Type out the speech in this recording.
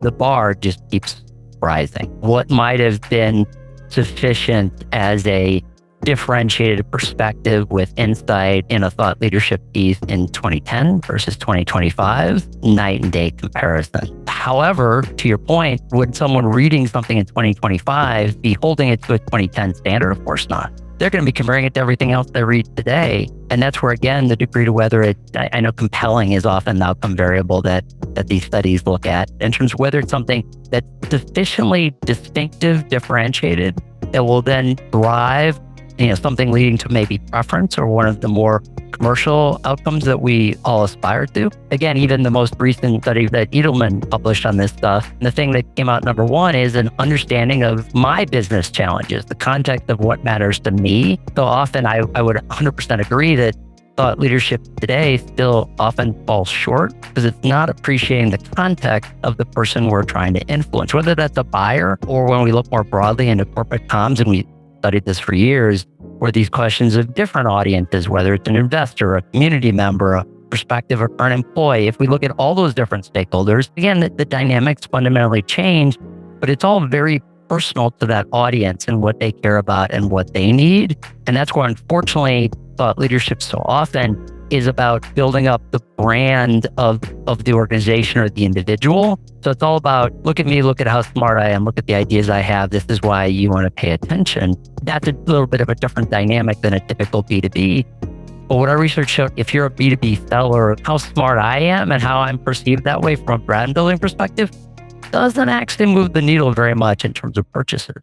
the bar just keeps rising. What might have been sufficient as a differentiated perspective with insight in a thought leadership piece in 2010 versus 2025, night and day comparison. However, to your point, would someone reading something in 2025 be holding it to a 2010 standard? Of course not. They're going to be comparing it to everything else they read today. And that's where, again, the degree to whether I know compelling is often the outcome variable that these studies look at in terms of whether it's something that's sufficiently distinctive, differentiated, that will then drive something leading to maybe preference or one of the more commercial outcomes that we all aspire to. Again, even the most recent study that Edelman published on this stuff, the thing that came out number one is an understanding of my business challenges, the context of what matters to me. So often I would 100% agree that thought leadership today still often falls short because it's not appreciating the context of the person we're trying to influence, whether that's a buyer or when we look more broadly into corporate comms, and we studied this for years, where these questions of different audiences, whether it's an investor, a community member, a prospective or current employee, if we look at all those different stakeholders, again, the dynamics fundamentally change, but it's all very personal to that audience and what they care about and what they need. And that's where, unfortunately, thought leadership so often is about building up the brand of the organization or the individual. So it's all about, look at me, look at how smart I am, look at the ideas I have. This is why you want to pay attention. That's a little bit of a different dynamic than a typical B2B. But what our research showed, if you're a B2B seller, how smart I am and how I'm perceived that way from a brand building perspective doesn't actually move the needle very much in terms of purchases.